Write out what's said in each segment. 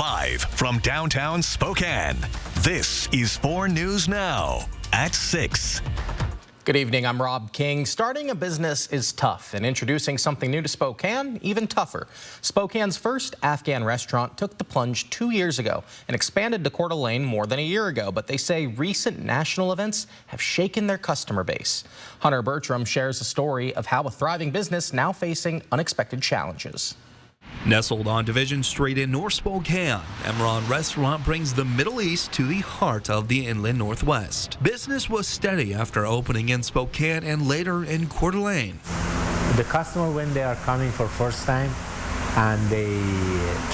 Live from downtown Spokane, this is 4 News Now at 6. Good evening, I'm Rob King. Starting a business is tough, and introducing something new to Spokane, even tougher. Spokane's first Afghan restaurant took the plunge 2 years ago and expanded to Coeur d'Alene more than a year ago, but they say recent national events have shaken their customer base. Hunter Bertram shares a story of how a thriving business now facing unexpected challenges. Nestled on Division Street in North Spokane, Emron Restaurant brings the Middle East to the heart of the Inland Northwest. Business was steady after opening in Spokane and later in Coeur d'Alene. The customer, when they are coming for first time and they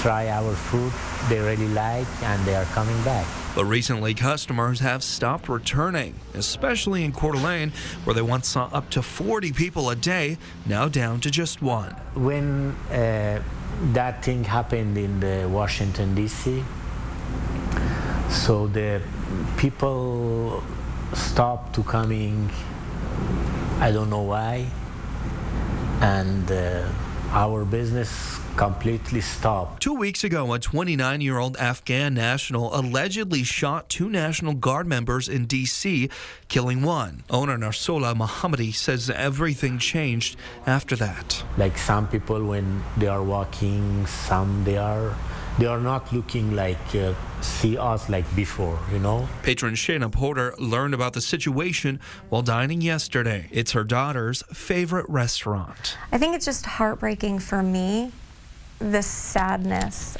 try our food, they really like and they are coming back. But recently, customers have stopped returning, especially in Coeur d'Alene, where they once saw up to 40 people a day, now down to just 1. When that thing happened in the Washington, D.C., so the people stopped to coming, I don't know why, and our business completely stopped. 2 weeks ago, a 29-year-old Afghan national allegedly shot 2 National Guard members in D.C., killing 1. Owner Narsola Mohammadi says everything changed after that. Like some people, when they are walking, they are not looking like see us like before, you know. Patron Shayna Porter learned about the situation while dining yesterday. It's her daughter's favorite restaurant. I think it's just heartbreaking for me, the sadness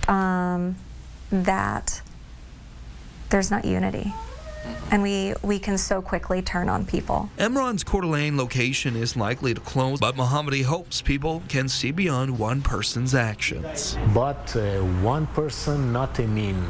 that there's not unity. And we can so quickly turn on people. Emron's Coeur d'Alene location is likely to close, but Mohammadi hopes people can see beyond one person's actions. But one person not mean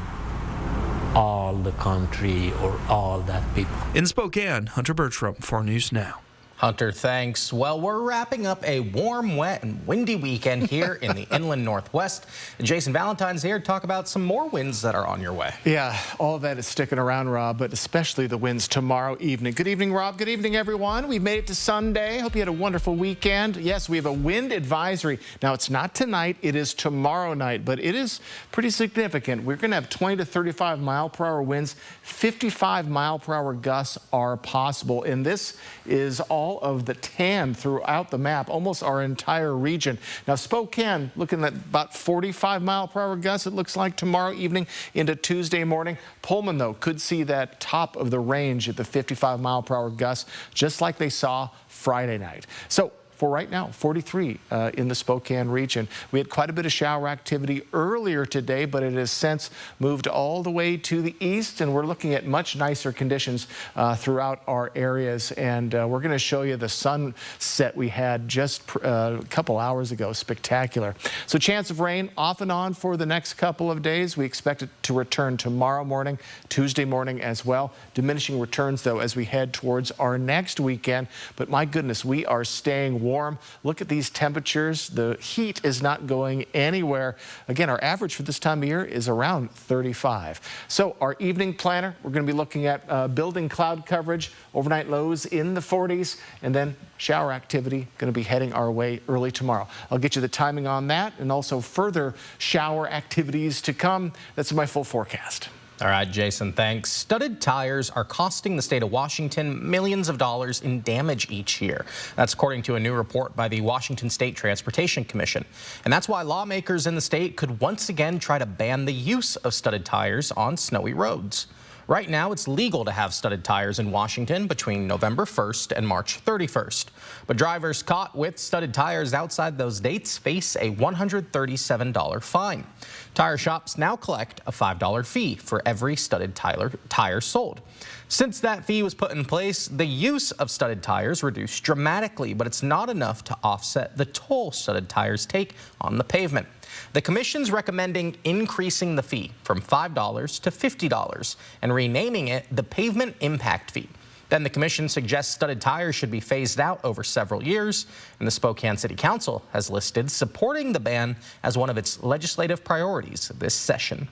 all the country or all that people. In Spokane, Hunter Bertram, 4 News Now. Hunter, thanks. Well, we're wrapping up a warm, wet, and windy weekend here in the Inland Northwest. Jason Valentine's here to talk about some more winds that are on your way. Yeah, all of that is sticking around, Rob, but especially the winds tomorrow evening. Good evening, Rob. Good evening, everyone. We've made it to Sunday. Hope you had a wonderful weekend. Yes, we have a wind advisory. Now, it's not tonight. It is tomorrow night, but it is pretty significant. We're going to have 20 to 35 mile-per-hour winds. 55 mile-per-hour gusts are possible, and this is all of the tan throughout the map, almost our entire region. Now, Spokane, looking at about 45 mile-per-hour gusts, it looks like tomorrow evening into Tuesday morning. Pullman, though, could see that top of the range at the 55 mile-per-hour gusts, just like they saw Friday night. So, for right now, 43 in the Spokane region. We had quite a bit of shower activity earlier today, but it has since moved all the way to the east, and we're looking at much nicer conditions throughout our areas. And we're going to show you the sunset we had just a couple hours ago. Spectacular. So chance of rain off and on for the next couple of days. We expect it to return tomorrow morning, Tuesday morning as well. Diminishing returns, though, as we head towards our next weekend. But my goodness, we are staying warm. Look at these temperatures. The heat is not going anywhere. Again, our average for this time of year is around 35. So our evening planner, we're going to be looking at building cloud coverage, overnight lows in the 40s, and then shower activity going to be heading our way early tomorrow. I'll get you the timing on that and also further shower activities to come. That's my full forecast. All right, Jason, thanks. Studded tires are costing the state of Washington millions of dollars in damage each year. That's according to a new report by the Washington State Transportation Commission. And that's why lawmakers in the state could once again try to ban the use of studded tires on snowy roads. Right now, it's legal to have studded tires in Washington between November 1st and March 31st. But drivers caught with studded tires outside those dates face a $137 fine. Tire shops now collect a $5 fee for every studded tire sold. Since that fee was put in place, the use of studded tires reduced dramatically, but it's not enough to offset the toll studded tires take on the pavement. The commission's recommending increasing the fee from $5 to $50 and renaming it the Pavement Impact Fee. Then the commission suggests studded tires should be phased out over several years, and the Spokane City Council has listed supporting the ban as one of its legislative priorities this session.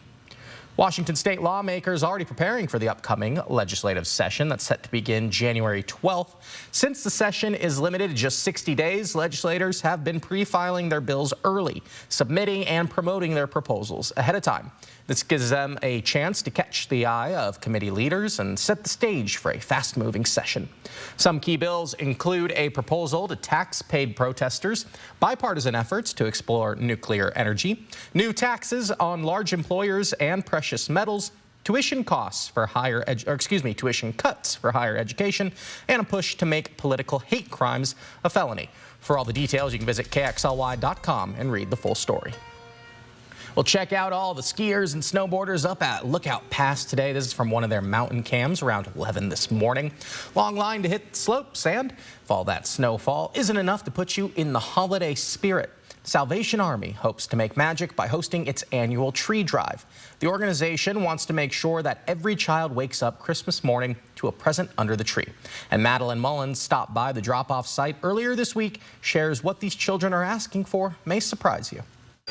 Washington state lawmakers are already preparing for the upcoming legislative session that's set to begin January 12th. Since the session is limited to just 60 days, legislators have been pre-filing their bills early, submitting and promoting their proposals ahead of time. This gives them a chance to catch the eye of committee leaders and set the stage for a fast-moving session. Some key bills include a proposal to tax paid protesters, bipartisan efforts to explore nuclear energy, new taxes on large employers and precious metals, tuition cuts for higher education, and a push to make political hate crimes a felony. For all the details, you can visit KXLY.com and read the full story. We'll check out all the skiers and snowboarders up at Lookout Pass today. This is from one of their mountain cams around 11 this morning. Long line to hit the slopes, and if all that snowfall isn't enough to put you in the holiday spirit, Salvation Army hopes to make magic by hosting its annual tree drive. The organization wants to make sure that every child wakes up Christmas morning to a present under the tree. And Madeline Mullins stopped by the drop-off site earlier this week, shares what these children are asking for may surprise you.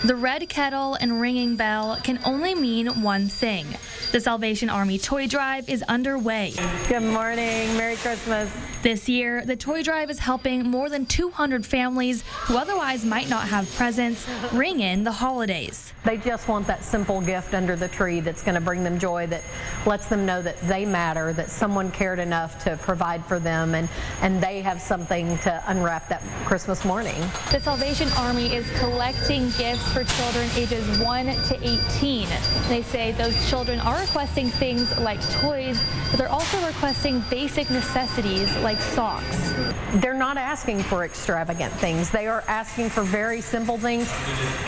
The red kettle and ringing bell can only mean one thing. The Salvation Army Toy Drive is underway. Good morning. Merry Christmas. This year, the Toy Drive is helping more than 200 families who otherwise might not have presents ring in the holidays. They just want that simple gift under the tree that's going to bring them joy, that lets them know that they matter, that someone cared enough to provide for them, and they have something to unwrap that Christmas morning. The Salvation Army is collecting gifts for children ages 1 to 18. They say those children are requesting things like toys, but they're also requesting basic necessities like socks. They're not asking for extravagant things. They are asking for very simple things.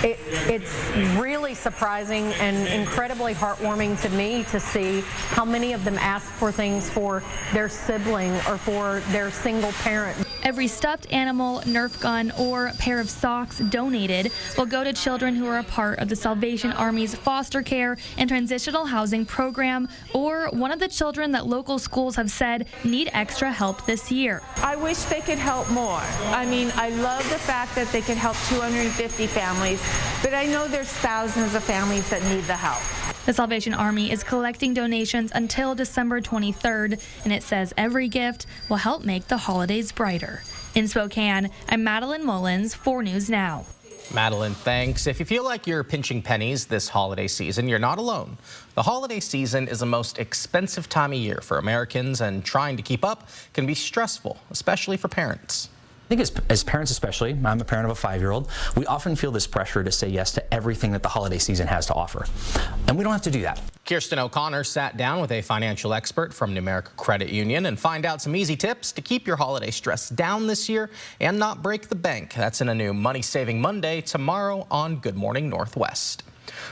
It's really surprising and incredibly heartwarming to me to see how many of them ask for things for their sibling or for their single parent. Every stuffed animal, Nerf gun, or pair of socks donated will go to children who are a part of the Salvation Army's foster care and transitional housing program, or one of the children that local schools have said need extra help this year. I wish they could help more. I mean, I love the fact that they could help 250 families, but I know there's thousands of families that need the help. The Salvation Army is collecting donations until December 23rd, and it says every gift will help make the holidays brighter. In Spokane, I'm Madeline Mullins, 4 News Now. Madeline, thanks. If you feel like you're pinching pennies this holiday season, you're not alone. The holiday season is the most expensive time of year for Americans, and trying to keep up can be stressful, especially for parents. I think as parents especially, I'm a parent of a 5-year-old, we often feel this pressure to say yes to everything that the holiday season has to offer. And we don't have to do that. Kirsten O'Connor sat down with a financial expert from Numerica Credit Union and find out some easy tips to keep your holiday stress down this year and not break the bank. That's in a new Money Saving Monday tomorrow on Good Morning Northwest.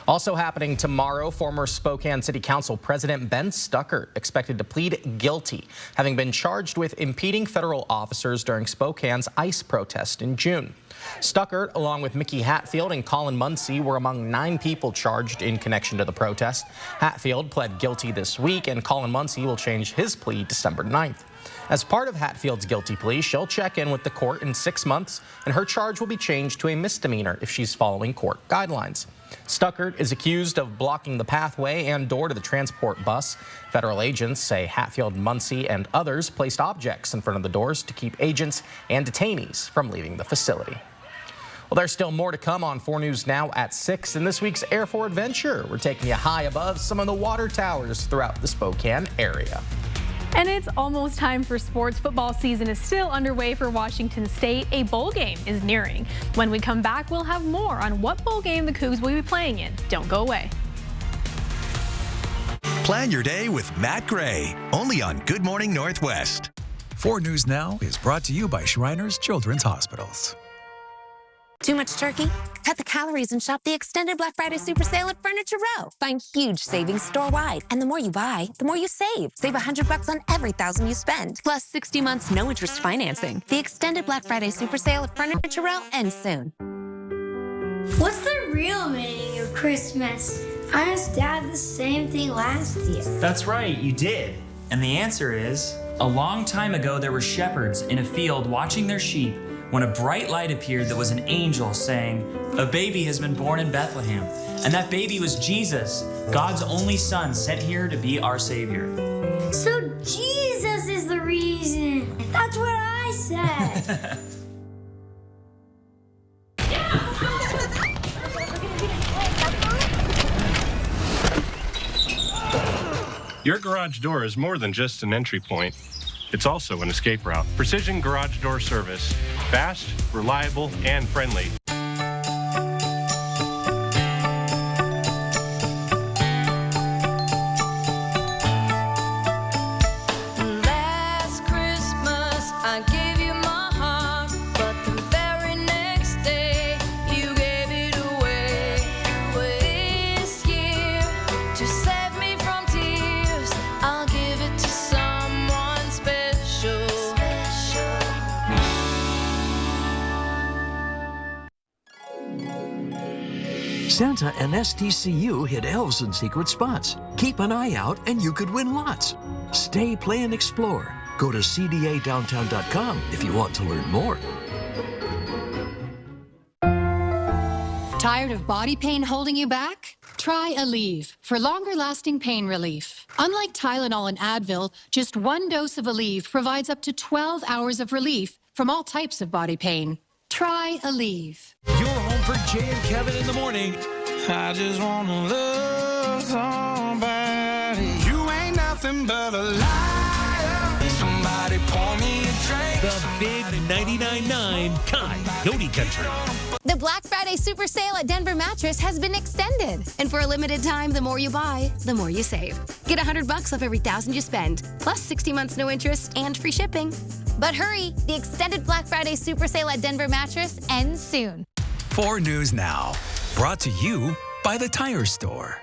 Also happening tomorrow, former Spokane City Council President Ben Stuckert expected to plead guilty, having been charged with impeding federal officers during Spokane's ICE protest in June. Stuckert, along with Mickey Hatfield and Colin Muncy, were among 9 people charged in connection to the protest. Hatfield pled guilty this week, and Colin Muncy will change his plea December 9th. As part of Hatfield's guilty plea, she'll check in with the court in 6 months, and her charge will be changed to a misdemeanor if she's following court guidelines. Stuckert is accused of blocking the pathway and door to the transport bus. Federal agents say Hatfield, Muncy, and others placed objects in front of the doors to keep agents and detainees from leaving the facility. Well, there's still more to come on 4 News Now at 6. In this week's Air for Adventure, we're taking you high above some of the water towers throughout the Spokane area. And it's almost time for sports. Football season is still underway for Washington State. A bowl game is nearing. When we come back, we'll have more on what bowl game the Cougs will be playing in. Don't go away. Plan your day with Matt Gray, only on Good Morning Northwest. 4 News Now is brought to you by Shriners Children's Hospitals. Too much turkey? Cut the calories and shop the extended Black Friday Super Sale at Furniture Row. Find huge savings store-wide. And the more you buy, the more you save. Save $100 on every $1,000 you spend. Plus 60 months no-interest financing. The extended Black Friday Super Sale at Furniture Row ends soon. What's the real meaning of Christmas? I asked Dad the same thing last year. That's right, you did. And the answer is, a long time ago there were shepherds in a field watching their sheep when a bright light appeared that was an angel saying, "A baby has been born in Bethlehem." And that baby was Jesus, God's only son, sent here to be our Savior. So Jesus is the reason. That's what I said. Your garage door is more than just an entry point. It's also an escape route. Precision Garage Door Service. Fast, reliable, and friendly. Last Christmas, I gave you my heart, but the very next day, you gave it away. This year, to save me from tears, I'll give it to someone special. Santa and STCU hid elves in secret spots. Keep an eye out and you could win lots. Stay, play, and explore. Go to cdadowntown.com if you want to learn more. Tired of body pain holding you back? Try Aleve for longer-lasting pain relief. Unlike Tylenol and Advil, just one dose of Aleve provides up to 12 hours of relief from all types of body pain. Try Aleve. You're home for Jay and Kevin in the morning. I just want to love somebody. You ain't nothing but a liar. Somebody pour me a drink. The big 99.9 Coyote Country. The Black Friday Super Sale at Denver Mattress has been extended. And for a limited time, the more you buy, the more you save. Get $100 off every $1,000 you spend, plus 60 months no interest and free shipping. But hurry, the extended Black Friday Super Sale at Denver Mattress ends soon. 4 News Now, brought to you by the Tire Store.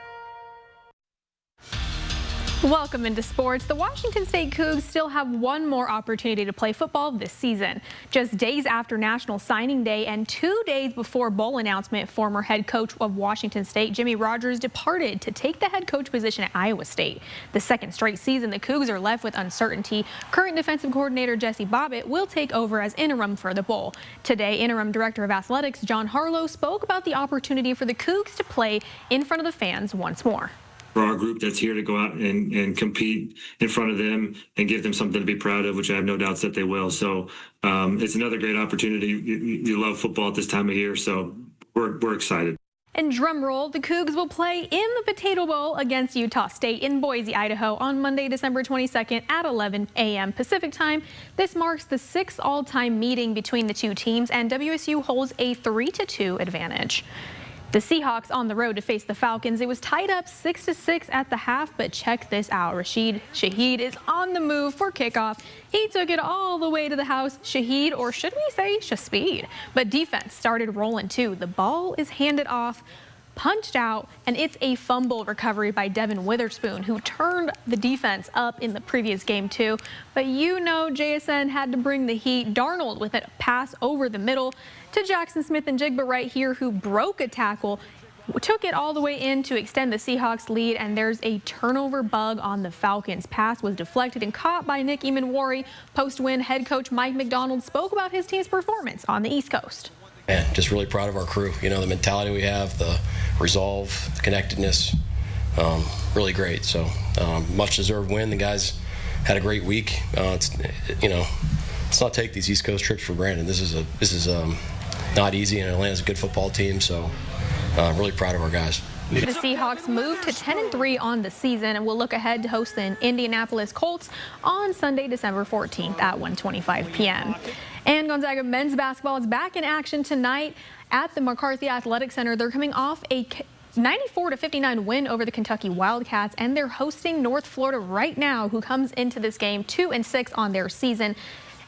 Welcome into sports. The Washington State Cougs still have one more opportunity to play football this season. Just days after National Signing Day and 2 days before bowl announcement, former head coach of Washington State, Jimmy Rogers, departed to take the head coach position at Iowa State. The second straight season, the Cougs are left with uncertainty. Current defensive coordinator Jesse Bobbitt will take over as interim for the bowl. Today, interim director of athletics John Harlow spoke about the opportunity for the Cougs to play in front of the fans once more. For our group that's here to go out and compete in front of them and give them something to be proud of, which I have no doubts that they will. So it's another great opportunity. You love football at this time of year, so we're excited. And drum roll, the Cougs will play in the Potato Bowl against Utah State in Boise, Idaho on Monday, December 22nd at 11 a.m. Pacific time. This marks the 6th all-time meeting between the two teams, and WSU holds a 3-2 advantage. The Seahawks on the road to face the Falcons. It was tied up 6-6 at the half, but check this out. Rashid Shaheed is on the move for kickoff. He took it all the way to the house. Shaheed, or should we say Shaspeed? But defense started rolling too. The ball is handed off, punched out, and it's a fumble recovery by Devin Witherspoon, who turned the defense up in the previous game too. But you know JSN had to bring the heat. Darnold with a pass over the middle to Jackson Smith-Njigba right here, who broke a tackle, took it all the way in to extend the Seahawks lead, and there's a turnover bug on the Falcons. Pass was deflected and caught by Nick Emmanwori. Post-win, head coach Mike McDonald spoke about his team's performance on the East Coast. Man, just really proud of our crew. You know, the mentality we have, the resolve, the connectedness, really great. So much deserved win. The guys had a great week. Let's not take these East Coast trips for granted. This is not easy, and Atlanta's a good football team. So really proud of our guys. The Seahawks moved to 10-3 on the season and will look ahead to host the Indianapolis Colts on Sunday, December 14th at 1:25 p.m. And Gonzaga men's basketball is back in action tonight at the McCarthy Athletic Center. They're coming off a 94-59 win over the Kentucky Wildcats, and they're hosting North Florida right now, who comes into this game 2-6 on their season.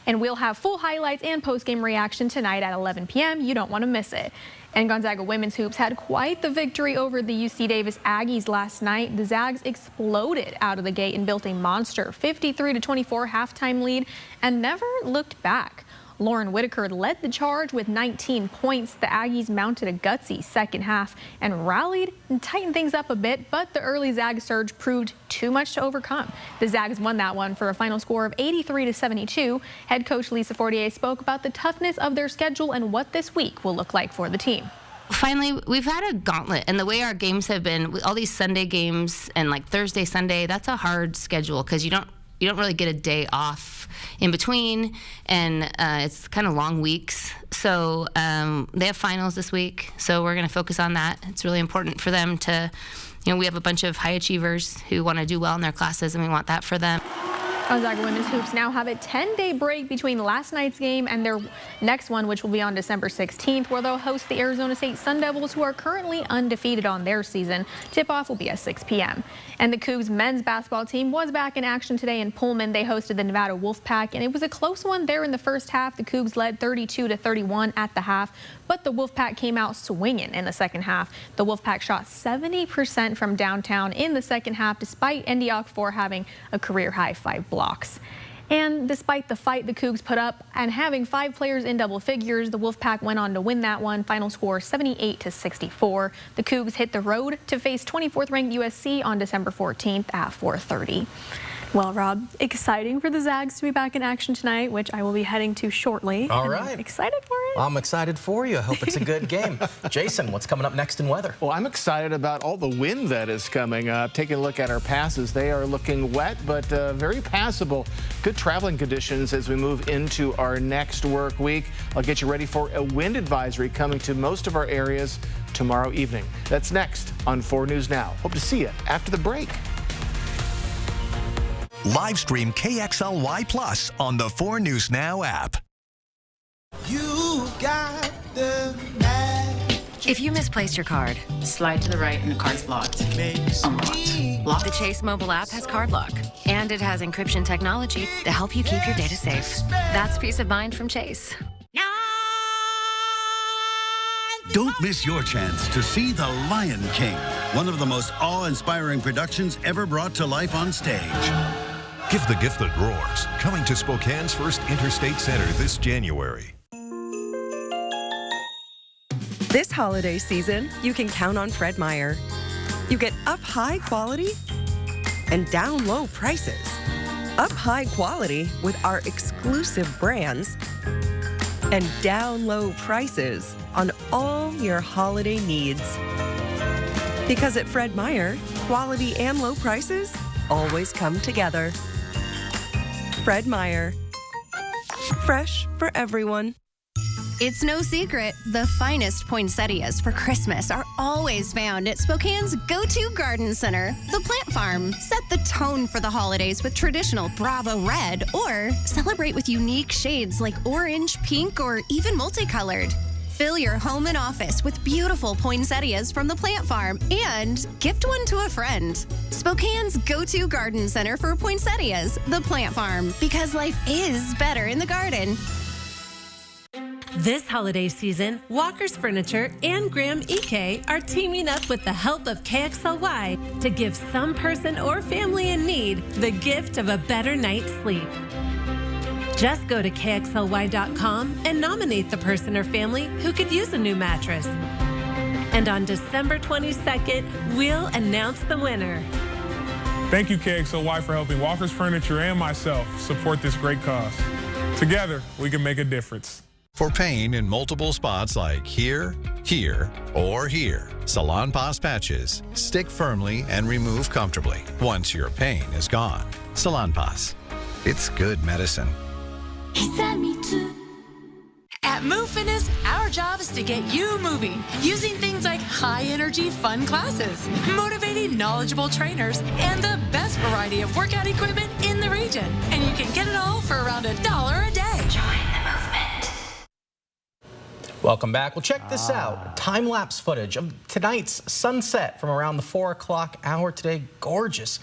And we'll have full highlights and post-game reaction tonight at 11 p.m. You don't want to miss it. And Gonzaga women's hoops had quite the victory over the UC Davis Aggies last night. The Zags exploded out of the gate and built a monster 53-24 halftime lead and never looked back. Lauren Whitaker led the charge with 19 points. The Aggies mounted a gutsy second half and rallied and tightened things up a bit, but the early Zag surge proved too much to overcome. The Zags won that one for a final score of 83-72. Head coach Lisa Fortier spoke about the toughness of their schedule and what this week will look like for the team. Finally, we've had a gauntlet, and the way our games have been, with all these Sunday games and like Thursday, Sunday, that's a hard schedule because you don't really get a day off in between, and it's kind of long weeks. So they have finals this week, so we're going to focus on that. It's really important for them to, we have a bunch of high achievers who want to do well in their classes, and we want that for them. Gonzaga women's hoops now have a 10-day break between last night's game and their next one, which will be on December 16th, where they'll host the Arizona State Sun Devils, who are currently undefeated on their season. Tip-off will be at 6 p.m. And the Cougs men's basketball team was back in action today in Pullman. They hosted the Nevada Wolfpack, and it was a close one there in the first half. The Cougs led 32-31 at the half, but the Wolfpack came out swinging in the second half. The Wolfpack shot 70% from downtown in the second half, despite Ndiak 4 having a career-high 5 blocks. And despite the fight the Cougs put up and having 5 players in double figures, the Wolfpack went on to win that one. Final score 78-64. The Cougs hit the road to face 24th ranked USC on December 14th at 4:30. Well, Rob, exciting for the Zags to be back in action tonight, which I will be heading to shortly. All right. Excited for it? I'm excited for you. I hope it's a good game. Jason, what's coming up next in weather? Well, I'm excited about all the wind that is coming up. Taking a look at our passes, they are looking wet, but very passable. Good traveling conditions as we move into our next work week. I'll get you ready for a wind advisory coming to most of our areas tomorrow evening. That's next on 4 News Now. Hope to see you after the break. Live stream KXLY Plus on the 4 News Now app. You got the magic. If you misplaced your card, slide to the right and the card's locked. Unlocked. Lock. The Chase mobile app has card lock, and it has encryption technology to help you keep your data safe. That's peace of mind from Chase. Don't miss your chance to see The Lion King, one of the most awe-inspiring productions ever brought to life on stage. Give the gift that roars. Coming to Spokane's First Interstate Center this January. This holiday season, you can count on Fred Meyer. You get up high quality and down low prices. Up high quality with our exclusive brands and down low prices on all your holiday needs. Because at Fred Meyer, quality and low prices always come together. Fred Meyer. Fresh for everyone. It's no secret, the finest poinsettias for Christmas are always found at Spokane's go-to garden center, the Plant Farm. Set the tone for the holidays with traditional Bravo Red, or celebrate with unique shades like orange, pink, or even multicolored. Fill your home and office with beautiful poinsettias from the Plant Farm and gift one to a friend. Spokane's go-to garden center for poinsettias, the Plant Farm, because life is better in the garden. This holiday season, Walker's Furniture and Graham EK are teaming up with the help of KXLY to give some person or family in need the gift of a better night's sleep. Just go to KXLY.com and nominate the person or family who could use a new mattress. And on December 22nd, we'll announce the winner. Thank you, KXLY, for helping Walker's Furniture and myself support this great cause. Together, we can make a difference. For pain in multiple spots like here, here, or here, Salonpas patches stick firmly and remove comfortably once your pain is gone. Salonpas. It's good medicine. At Move Fitness, our job is to get you moving using things like high-energy, fun classes, motivating, knowledgeable trainers, and the best variety of workout equipment in the region. And you can get it all for around $1 a day. Join the movement. Welcome back. Well, check this out. Time-lapse footage of tonight's sunset from around the 4 o'clock hour today. Gorgeous.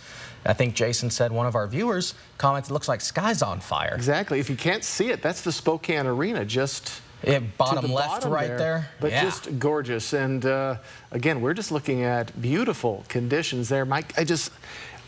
I think Jason said one of our viewers commented, it looks like sky's on fire. Exactly. If you can't see it, that's the Spokane Arena, just bottom to the left bottom right there. But just gorgeous. And again, we're just looking at beautiful conditions there. Mike,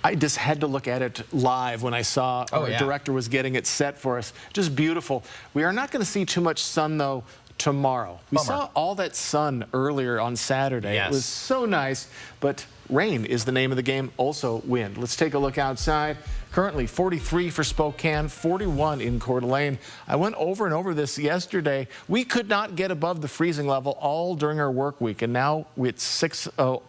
I just had to look at it live when I saw our yeah. director was getting it set for us. Just beautiful. We are not going to see too much sun, though, tomorrow. We saw all that sun earlier on Saturday. Yes. It was so nice, but rain is the name of the game, also wind. Let's take a look outside. Currently 43 for Spokane, 41 in Coeur d'Alene. I went over and over this yesterday. We could not get above the freezing level all during our work week, and now it's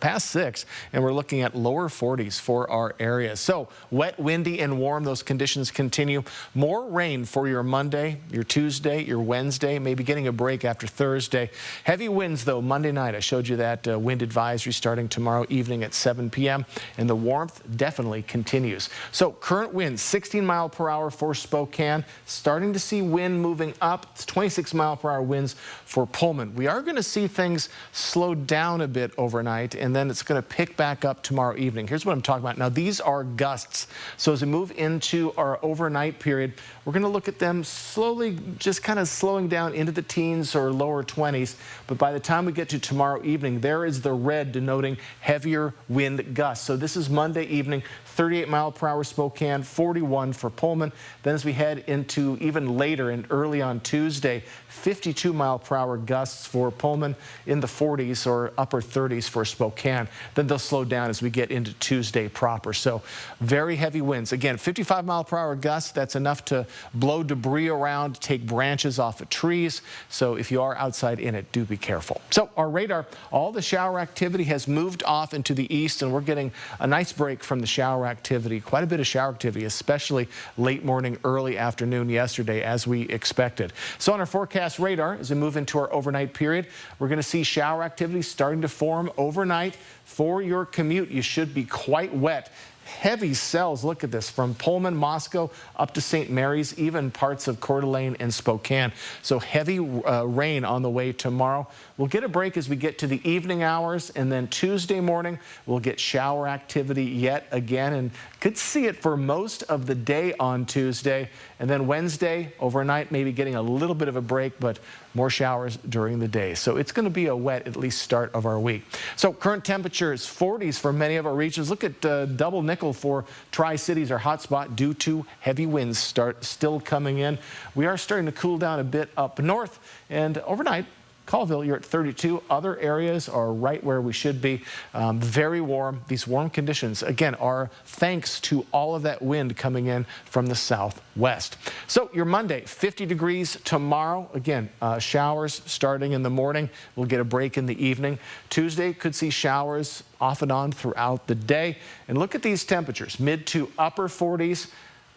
past 6, and we're looking at lower 40s for our area. So wet, windy, and warm, those conditions continue. More rain for your Monday, your Tuesday, your Wednesday, maybe getting a break after Thursday. Heavy winds, though, Monday night. I showed you that wind advisory starting tomorrow evening at 7 p.m., and the warmth definitely continues. So current winds, 16 mile per hour for Spokane. Starting to see wind moving up. It's 26 mile per hour winds for Pullman. We are going to see things slow down a bit overnight, and then it's going to pick back up tomorrow evening. Here's what I'm talking about. Now, these are gusts. So as we move into our overnight period, we're going to look at them slowly, just kind of slowing down into the teens or lower 20s. But by the time we get to tomorrow evening, there is the red denoting heavier wind gusts. So this is Monday evening, 38 mile per hour Spokane, 41 for Pullman. Then as we head into even later and early on Tuesday, 52 mile per hour gusts for Pullman, in the 40s or upper 30s for Spokane. Then they'll slow down as we get into Tuesday proper. So very heavy winds. Again, 55 mile per hour gusts, that's enough to blow debris around, take branches off of trees. So if you are outside in it, do be careful. So our radar, all the shower activity has moved off into the east, and we're getting a nice break from the shower activity. Quite a bit of shower activity, especially late morning, early afternoon yesterday, as we expected. So on our forecast radar, as we move into our overnight period, we're going to see shower activity starting to form overnight. For your commute, you should be quite wet. Heavy cells, look at this, from Pullman, Moscow, up to St. Mary's, even parts of Coeur d'Alene and Spokane. So heavy rain on the way tomorrow. We'll get a break as we get to the evening hours, and then Tuesday morning, we'll get shower activity yet again, and could see it for most of the day on Tuesday. And then Wednesday, overnight, maybe getting a little bit of a break, but more showers during the day. So it's going to be a wet, at least, start of our week. So current temperatures, 40s for many of our regions. Look at Double Nickel for Tri-Cities, our hotspot, due to heavy winds still coming in. We are starting to cool down a bit up north, and overnight, Colville, you're at 32. Other areas are right where we should be. Very warm. These warm conditions, again, are thanks to all of that wind coming in from the southwest. So your Monday, 50 degrees tomorrow. Again, showers starting in the morning. We'll get a break in the evening. Tuesday could see showers off and on throughout the day. And look at these temperatures, mid to upper 40s,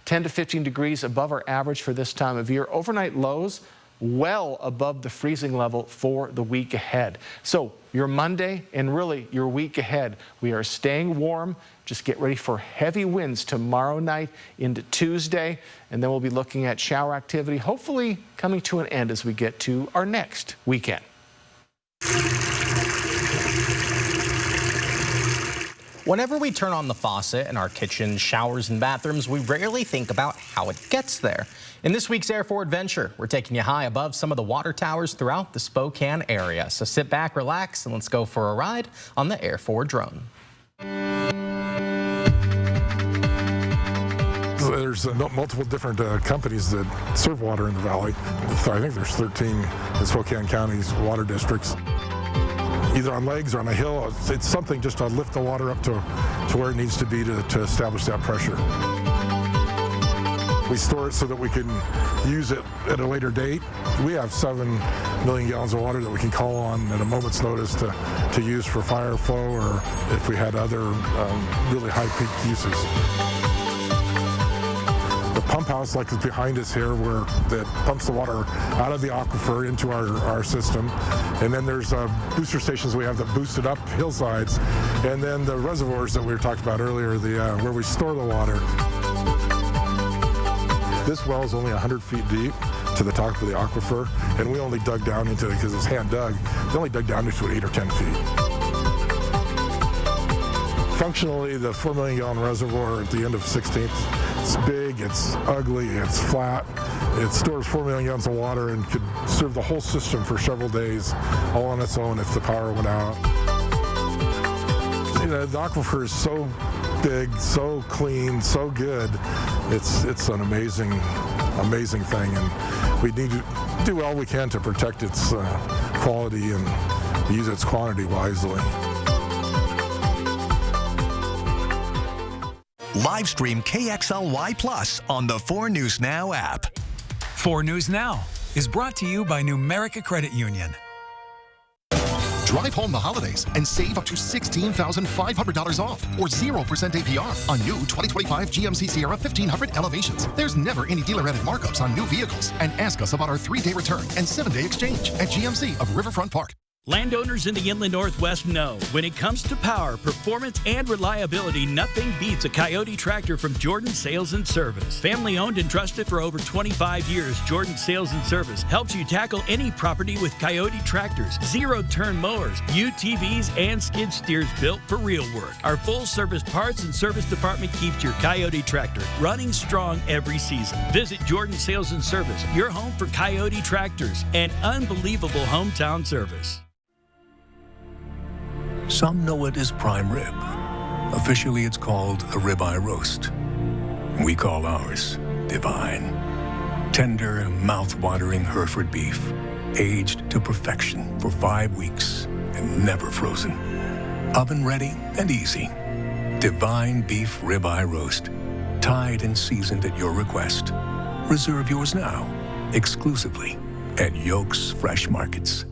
10 to 15 degrees above our average for this time of year. Overnight lows well above the freezing level for the week ahead. So your Monday and really your week ahead, we are staying warm. Just get ready for heavy winds tomorrow night into Tuesday, and then we'll be looking at shower activity, hopefully coming to an end as we get to our next weekend. Whenever we turn on the faucet in our kitchens, showers, and bathrooms, we rarely think about how it gets there. In this week's Air 4 Adventure, we're taking you high above some of the water towers throughout the Spokane area. So sit back, relax, and let's go for a ride on the Air 4 drone. There's multiple different companies that serve water in the valley. So I think there's 13 in Spokane County's water districts. Either on legs or on a hill, it's something just to lift the water up to where it needs to be to establish that pressure. We store it so that we can use it at a later date. We have 7 million gallons of water that we can call on at a moment's notice to use for fire flow, or if we had other really high peak uses. The pump house, like is behind us here, where that pumps the water out of the aquifer into our system. And then there's booster stations we have that boost it up hillsides. And then the reservoirs that we were talking about earlier, where we store the water. This well is only 100 feet deep to the top of the aquifer, and we only dug down into it because it's hand dug. We only dug down into it 8 or 10 feet. Functionally, the 4 million gallon reservoir at the end of 16th, it's big, it's ugly, it's flat. It stores 4 million gallons of water and could serve the whole system for several days, all on its own if the power went out. You know, the aquifer is so big, so clean, so good. It's an amazing thing, and we need to do all we can to protect its quality and use its quantity wisely. Live stream KXLY Plus on the 4 News Now app. 4 News Now is brought to you by Numerica Credit Union. Drive home the holidays and save up to $16,500 off or 0% APR on new 2025 GMC Sierra 1500 Elevations. There's never any dealer-added markups on new vehicles. And ask us about our 3-day return and 7-day exchange at GMC of Riverfront Park. Landowners in the Inland Northwest know when it comes to power, performance, and reliability, nothing beats a Coyote tractor from Jordan Sales and Service. Family owned and trusted for over 25 years, Jordan Sales and Service helps you tackle any property with Coyote tractors, zero-turn mowers, UTVs, and skid steers built for real work. Our full-service parts and service department keeps your Coyote tractor running strong every season. Visit Jordan Sales and Service, your home for Coyote tractors and unbelievable hometown service. Some know it as prime rib. Officially, it's called a ribeye roast. We call ours divine. Tender, mouth-watering Hereford beef, aged to perfection for 5 weeks and never frozen. Oven ready and easy. Divine beef ribeye roast, tied and seasoned at your request. Reserve yours now, exclusively at Yoke's Fresh Markets.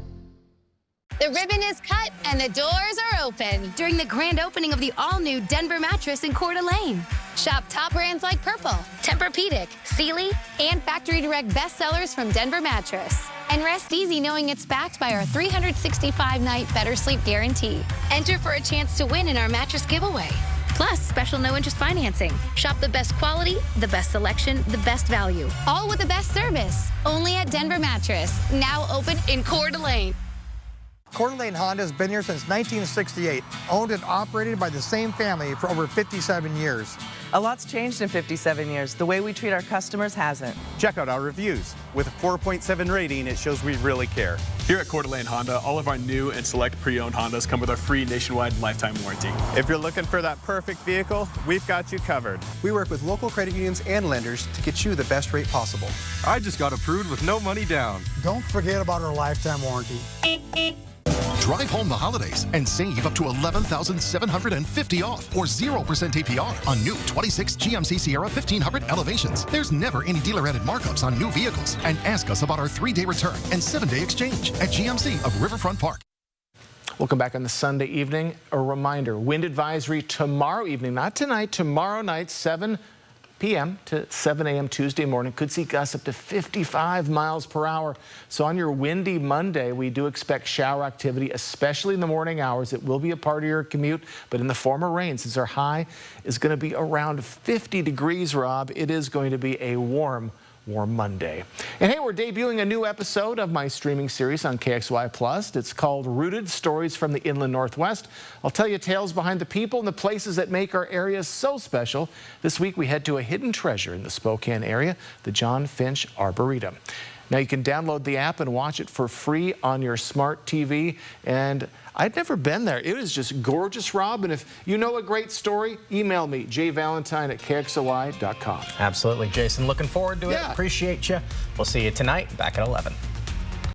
The ribbon is cut and the doors are open during the grand opening of the all-new Denver mattress in Coeur d'Alene. Shop top brands like Purple, Tempur-Pedic, Sealy, and Factory Direct bestsellers from Denver Mattress. And rest easy knowing it's backed by our 365-night Better Sleep Guarantee. Enter for a chance to win in our mattress giveaway. Plus, special no-interest financing. Shop the best quality, the best selection, the best value. All with the best service. Only at Denver Mattress. Now open in Coeur d'Alene. Coeur d'Alene Honda has been here since 1968, owned and operated by the same family for over 57 years. A lot's changed in 57 years. The way we treat our customers hasn't. Check out our reviews. With a 4.7 rating, it shows we really care. Here at Coeur d'Alene Honda, all of our new and select pre-owned Hondas come with our free nationwide lifetime warranty. If you're looking for that perfect vehicle, we've got you covered. We work with local credit unions and lenders to get you the best rate possible. I just got approved with no money down. Don't forget about our lifetime warranty. Drive home the holidays and save up to $11,750 off or 0% APR on new 26 GMC Sierra 1500 Elevations. There's never any dealer-added markups on new vehicles. And ask us about our 3-day return and 7-day exchange at GMC of Riverfront Park. Welcome back on the Sunday evening. A reminder, wind advisory tomorrow evening, not tonight, tomorrow night, 7 p.m. to 7 a.m. Tuesday morning. Could see gusts up to 55 miles per hour. So on your windy Monday, we do expect shower activity, especially in the morning hours. It will be a part of your commute, but in the form of rain, since our high is going to be around 50 degrees, Rob, it is going to be a warm Monday. And hey, we're debuting a new episode of my streaming series on KXLY Plus. It's called Rooted: Stories from the Inland Northwest. I'll tell you tales behind the people and the places that make our area so special. This week we head to a hidden treasure in the Spokane area, the John Finch Arboretum. Now you can download the app and watch it for free on your smart TV. And I'd never been there. It is just gorgeous, Rob. And if you know a great story, email me, jvalentine@kxly.com. Absolutely, Jason. Looking forward to it. Appreciate you. We'll see you tonight back at 11.